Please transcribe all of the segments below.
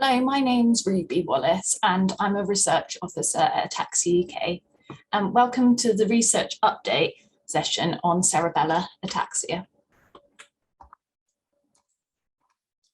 Hello, my name's Ruby Wallis and I'm a research officer at Ataxia UK. Welcome to the research update session on cerebellar ataxia.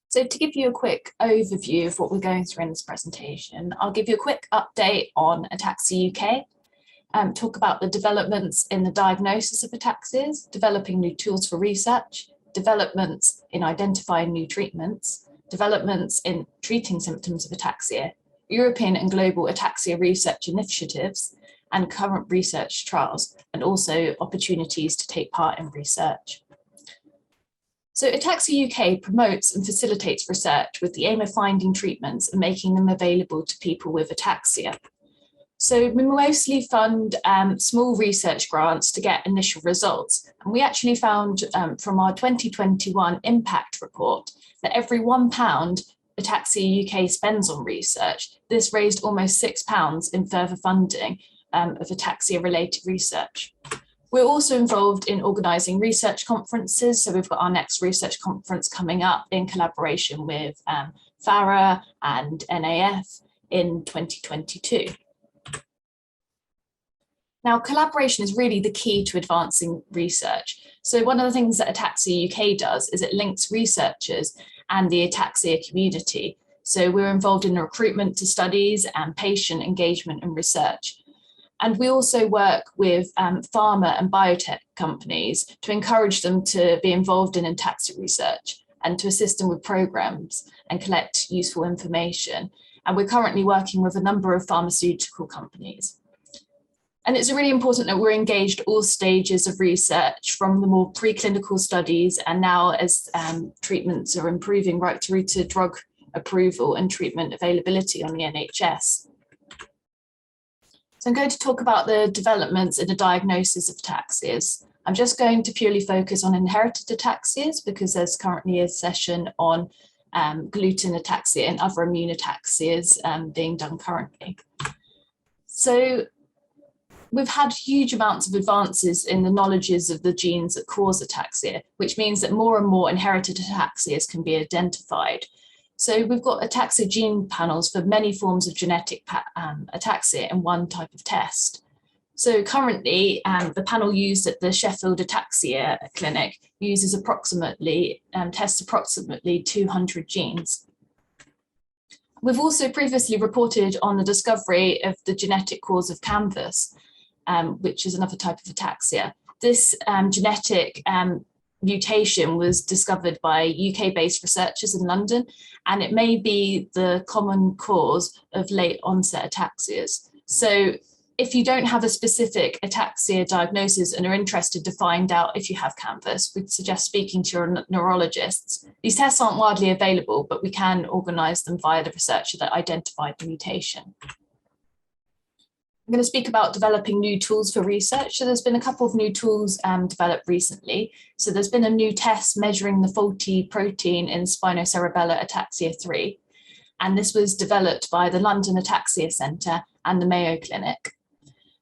So to give you a quick overview of what we're going through in this presentation, I'll give you a quick update on Ataxia UK, talk about the developments in the diagnosis of ataxias, developing new tools for research, developments in identifying new treatments, developments in treating symptoms of ataxia, European and global ataxia research initiatives, and current research trials, and also opportunities to take part in research. So Ataxia UK promotes and facilitates research with the aim of finding treatments and making them available to people with ataxia. So we mostly fund small research grants to get initial results. And we actually found from our 2021 impact report that every £1 Ataxia UK spends on research, this raised almost £6 in further funding of ataxia related research. We're also involved in organising research conferences. So we've got our next research conference coming up in collaboration with FARA and NAF in 2022. Now, collaboration is really the key to advancing research. So one of the things that Ataxia UK does is it links researchers and the ataxia community. So we're involved in the recruitment to studies and patient engagement and research. And we also work with pharma and biotech companies to encourage them to be involved in ataxia research and to assist them with programs and collect useful information. And we're currently working with a number of pharmaceutical companies. And it's really important that we're engaged all stages of research, from the more preclinical studies and now as treatments are improving right through to drug approval and treatment availability on the NHS. So I'm going to talk about the developments in the diagnosis of ataxias. I'm just going to purely focus on inherited ataxias because there's currently a session on gluten ataxia and other immune ataxias being done currently. So we've had huge amounts of advances in the knowledges of the genes that cause ataxia, which means that more and more inherited ataxias can be identified. So we've got ataxia gene panels for many forms of genetic ataxia in one type of test. So currently, the panel used at the Sheffield Ataxia Clinic uses tests approximately 200 genes. We've also previously reported on the discovery of the genetic cause of canvas, which is another type of ataxia. This genetic mutation was discovered by UK-based researchers in London, and it may be the common cause of late onset ataxias. So if you don't have a specific ataxia diagnosis and are interested to find out if you have canvas, we'd suggest speaking to your neurologists. These tests aren't widely available, but we can organise them via the researcher that identified the mutation. I'm going to speak about developing new tools for research. So there's been a couple of new tools developed recently. So there's been a new test measuring the faulty protein in spinocerebellar ataxia 3. And this was developed by the London Ataxia Centre and the Mayo Clinic.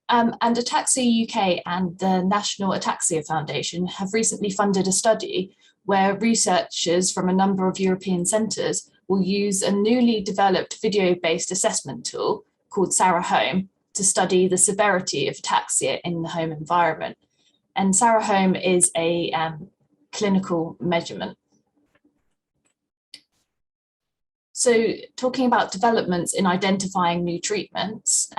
And Ataxia UK and the National Ataxia Foundation have recently funded a study where researchers from a number of European centres will use a newly developed video-based assessment tool called Sarah Home to study the severity of ataxia in the home environment. And Sarah Home is a clinical measurement. So talking about developments in identifying new treatments,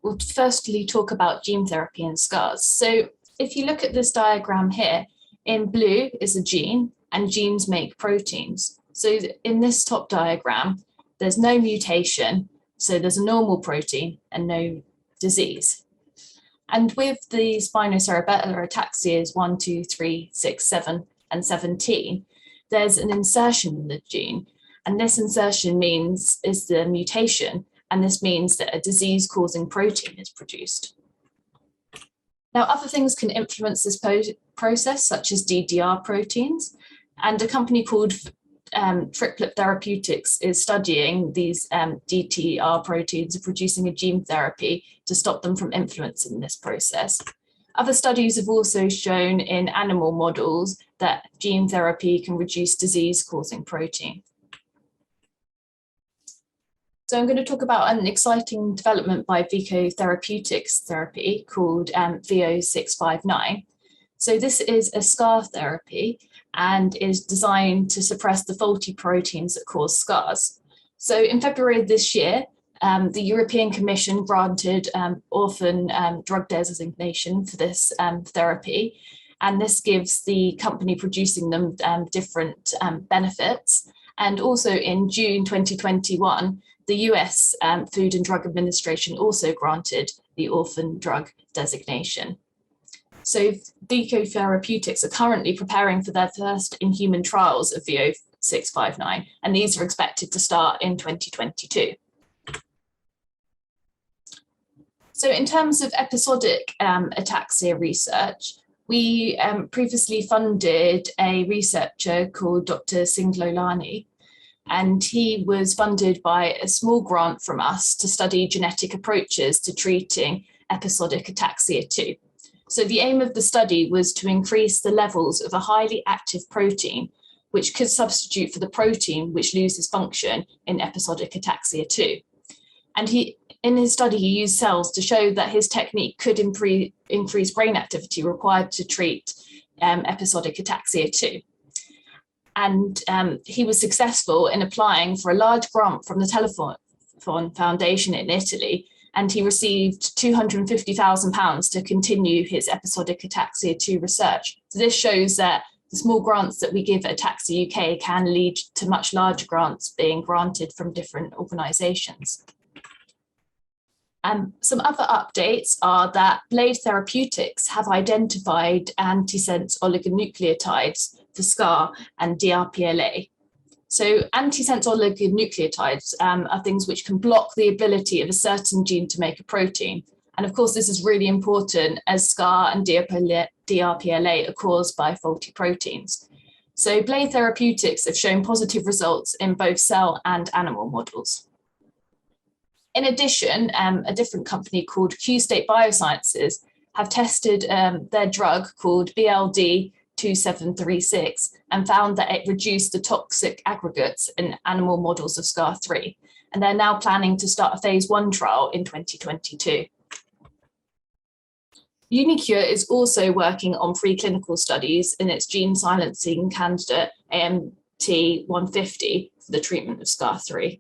we'll firstly talk about gene therapy and scars. So if you look at this diagram here, in blue is a gene, and genes make proteins. So in this top diagram, there's no mutation, so there's a normal protein and no disease. And with the spinocerebellar ataxias 1, 2, 3, 6, 7, and 17, there's an insertion in the gene. And this insertion is the mutation, and this means that a disease-causing protein is produced. Now, other things can influence this process, such as DDR proteins, and a company called Triplet Therapeutics is studying these DTR proteins and producing a gene therapy to stop them from influencing this process. Other studies have also shown in animal models that gene therapy can reduce disease-causing protein. So I'm going to talk about an exciting development by Vico Therapeutics therapy called VO659. So this is a scar therapy and is designed to suppress the faulty proteins that cause scars. So in February of this year, the European Commission granted orphan drug designation for this therapy, and this gives the company producing them different benefits. And also in June 2021, the US Food and Drug Administration also granted the orphan drug designation. So Vico Therapeutics are currently preparing for their first in-human trials of VO659, and these are expected to start in 2022. So in terms of episodic ataxia research, we previously funded a researcher called Dr Singlolani, and he was funded by a small grant from us to study genetic approaches to treating episodic ataxia 2. So the aim of the study was to increase the levels of a highly active protein, which could substitute for the protein which loses function in episodic ataxia 2. And in his study, he used cells to show that his technique could increase brain activity required to treat episodic ataxia 2. And he was successful in applying for a large grant from the Telephone Foundation in Italy, and he received £250,000 to continue his episodic ataxia 2 research. So this shows that the small grants that we give at Ataxia UK can lead to much larger grants being granted from different organisations. Some other updates are that Blade Therapeutics have identified antisense oligonucleotides for SCAR and DRPLA. So antisense oligonucleotides are things which can block the ability of a certain gene to make a protein. And of course, this is really important as SCAR and DRPLA are caused by faulty proteins. So Blade Therapeutics have shown positive results in both cell and animal models. In addition, a different company called Q-State Biosciences have tested their drug called BLD2736 and found that it reduced the toxic aggregates in animal models of SCAR3. And they're now planning to start a phase 1 trial in 2022. uniQure is also working on preclinical studies in its gene silencing candidate AMT150 for the treatment of SCAR3.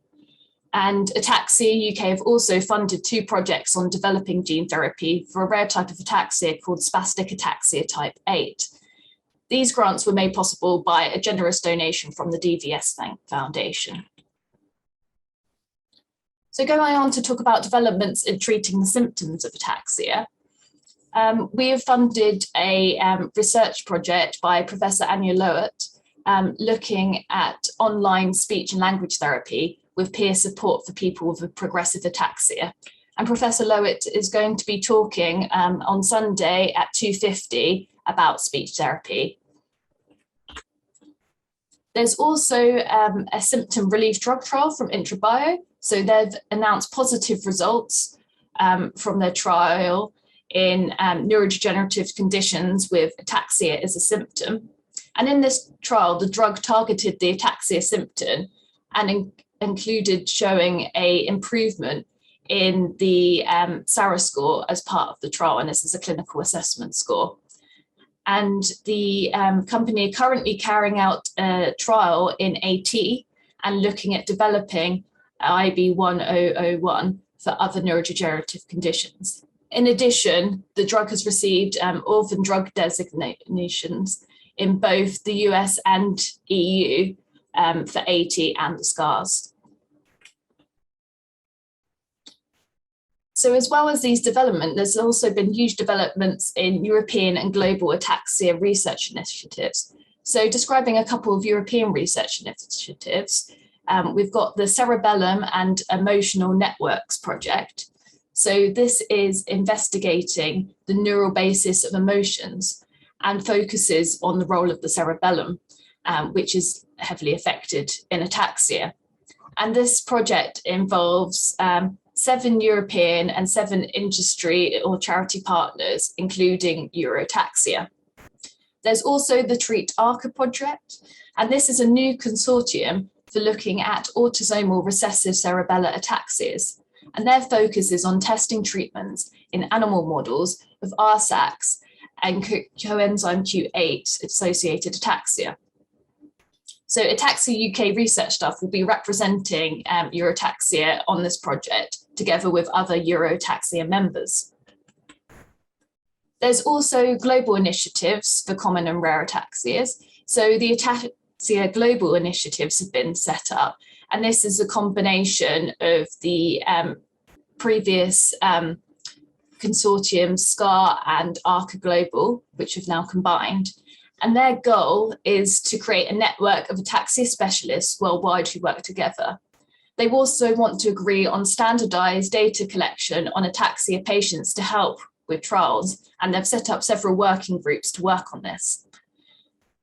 And Ataxia UK have also funded 2 projects on developing gene therapy for a rare type of ataxia called spastic ataxia type 8. These grants were made possible by a generous donation from the DVS Foundation. So going on to talk about developments in treating the symptoms of ataxia, we have funded a research project by Professor Anya Lowett looking at online speech and language therapy with peer support for people with progressive ataxia. And Professor Lowett is going to be talking on Sunday at 2:50 about speech therapy. There's also a symptom relief drug trial from IntraBio. So they've announced positive results from their trial in neurodegenerative conditions with ataxia as a symptom. And in this trial, the drug targeted the ataxia symptom and included showing an improvement in the SARA score as part of the trial, and this is a clinical assessment score. And the company are currently carrying out a trial in AT and looking at developing IB1001 for other neurodegenerative conditions. In addition, the drug has received orphan drug designations in both the US and EU for AT and the SCARs. So as well as these developments, there's also been huge developments in European and global ataxia research initiatives. So describing a couple of European research initiatives, we've got the Cerebellum and Emotional Networks project. So this is investigating the neural basis of emotions and focuses on the role of the cerebellum, which is heavily affected in ataxia. And this project involves 7 European and 7 industry or charity partners, including Eurotaxia. There's also the Treat ARCA project, and this is a new consortium for looking at autosomal recessive cerebellar ataxias. And their focus is on testing treatments in animal models of RSACs and coenzyme Q8 associated ataxia. So Ataxia UK research staff will be representing Eurotaxia on this project, together with other Eurotaxia members. There's also global initiatives for common and rare ataxias. So the Ataxia global initiatives have been set up, and this is a combination of the previous consortium SCAR and ARCA Global, which have now combined. And their goal is to create a network of ataxia specialists worldwide who work together. They also want to agree on standardized data collection on ataxia patients to help with trials, and they've set up several working groups to work on this.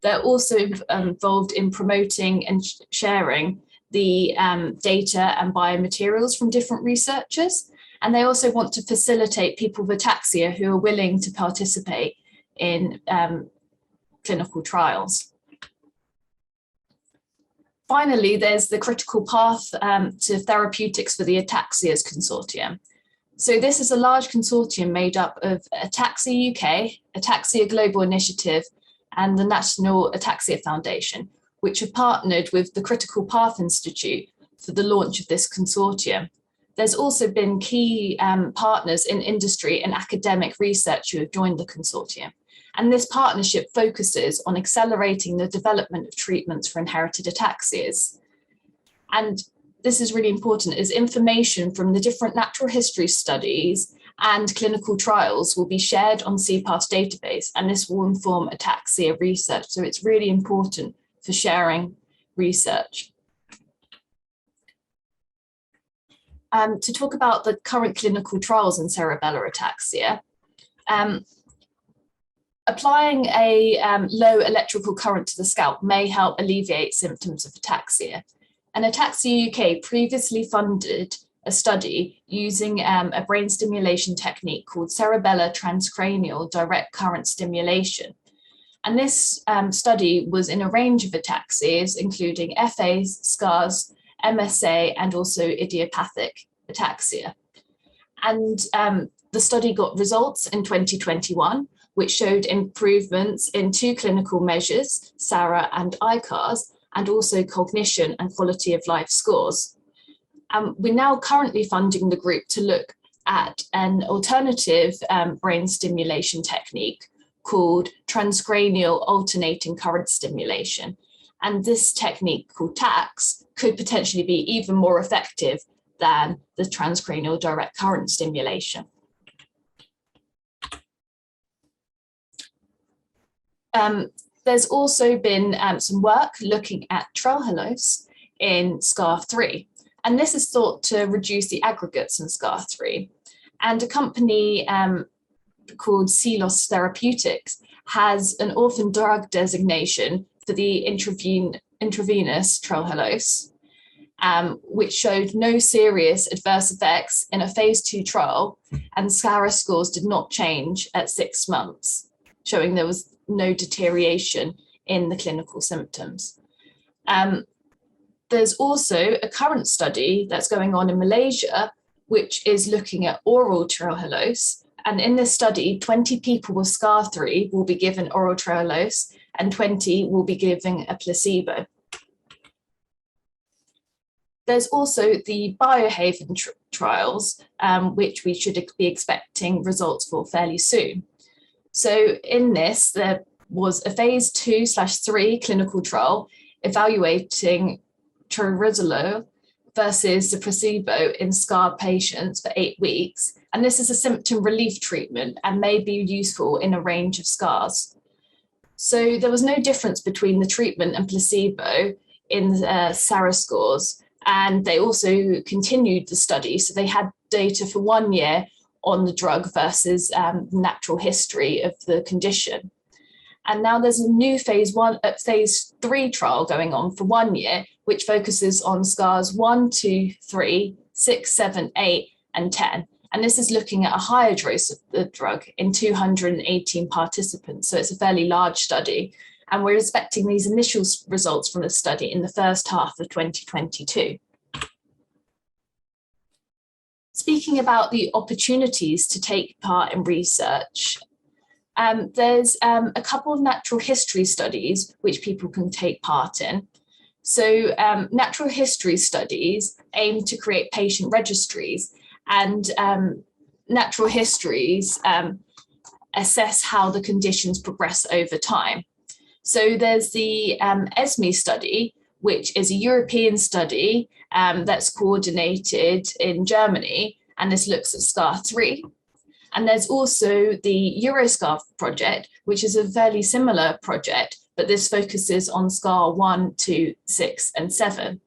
They're also involved in promoting and sharing the data and biomaterials from different researchers, and they also want to facilitate people with ataxia who are willing to participate in clinical trials. Finally, there's the critical path to therapeutics for the Ataxias Consortium. So this is a large consortium made up of Ataxia UK, Ataxia Global Initiative, and the National Ataxia Foundation, which have partnered with the Critical Path Institute for the launch of this consortium. There's also been key partners in industry and academic research who have joined the consortium. And this partnership focuses on accelerating the development of treatments for inherited ataxias. And this is really important, as information from the different natural history studies and clinical trials will be shared on CPATH database, and this will inform ataxia research. So it's really important for sharing research. To talk about the current clinical trials in cerebellar ataxia, applying a low electrical current to the scalp may help alleviate symptoms of ataxia. And Ataxia UK previously funded a study using a brain stimulation technique called cerebellar transcranial direct current stimulation. And this study was in a range of ataxias, including FAs, SCARs, MSA, and also idiopathic ataxia. And the study got results in 2021, which showed improvements in 2 clinical measures, SARA and ICARS, and also cognition and quality of life scores. We're now currently funding the group to look at an alternative brain stimulation technique called transcranial alternating current stimulation. And this technique, called TACS, could potentially be even more effective than the transcranial direct current stimulation. There's also been some work looking at trehalose in SCAR3, and this is thought to reduce the aggregates in SCAR3. And a company called Celos Therapeutics has an orphan drug designation for the intravenous trehalose, which showed no serious adverse effects in a phase 2 trial, and SARA scores did not change at 6 months, showing there was no deterioration in the clinical symptoms. There's also a current study that's going on in Malaysia, which is looking at oral trehalose. And in this study, 20 people with SCAR3 will be given oral trehalose and 20 will be given a placebo. There's also the Biohaven trials, which we should be expecting results for fairly soon. So in this, there was a phase 2/3 clinical trial evaluating Cerebellar versus the placebo in SCAR patients for 8 weeks. And this is a symptom relief treatment and may be useful in a range of SCARs. So there was no difference between the treatment and placebo in SARA scores. And they also continued the study. So they had data for 1 year on the drug versus natural history of the condition. And now there's a new phase 3 trial going on for 1 year, which focuses on SCARs 1, 2, 3, 6, 7, 8, and 10. And this is looking at a higher dose of the drug in 218 participants. So it's a fairly large study. and we're expecting these initial results from the study in the first half of 2022. Speaking about the opportunities to take part in research, there's a couple of natural history studies which people can take part in. So natural history studies aim to create patient registries, and natural histories assess how the conditions progress over time. So there's the ESME study, which is a European study that's coordinated in Germany, and this looks at SCAR3. And there's also the Euroscar project, which is a fairly similar project, but this focuses on SCAR 1, 2, 6, and 7.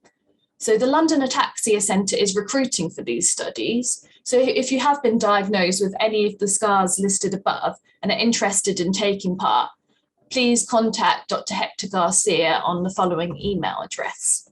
So the London Ataxia Centre is recruiting for these studies. So if you have been diagnosed with any of the SCARs listed above and are interested in taking part, please contact Dr. Hector Garcia on the following email address.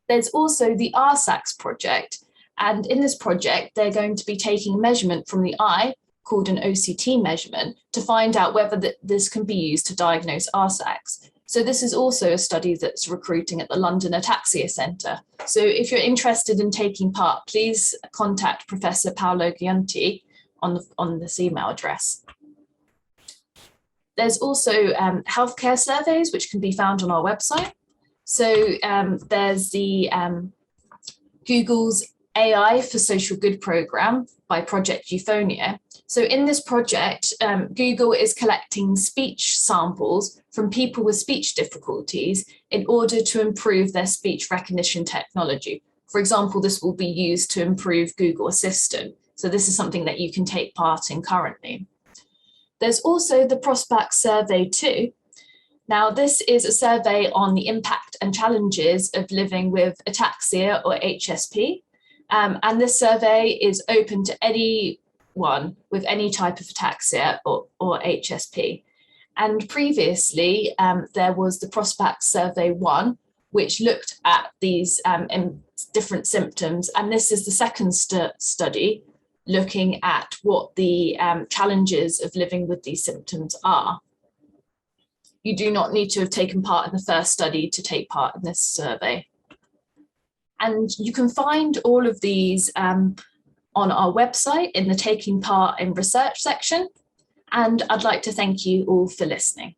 There's also the RSACS project, and in this project, they're going to be taking a measurement from the eye, called an OCT measurement, to find out whether this can be used to diagnose RSACS. So this is also a study that's recruiting at the London Ataxia Centre. So if you're interested in taking part, please contact Professor Paolo Giunti on this email address. There's also healthcare surveys, which can be found on our website. So there's the Google's AI for Social Good program by Project Euphonia. So in this project, Google is collecting speech samples from people with speech difficulties in order to improve their speech recognition technology. For example, this will be used to improve Google Assistant. So this is something that you can take part in currently. There's also the Prospect Survey 2. Now, this is a survey on the impact and challenges of living with ataxia or HSP. And this survey is open to anyone with any type of ataxia or HSP. And previously, there was the Prospect Survey 1, which looked at these different symptoms. And this is the second study looking at what the challenges of living with these symptoms are. You do not need to have taken part in the first study to take part in this survey. And you can find all of these on our website in the Taking Part in Research section. And I'd like to thank you all for listening.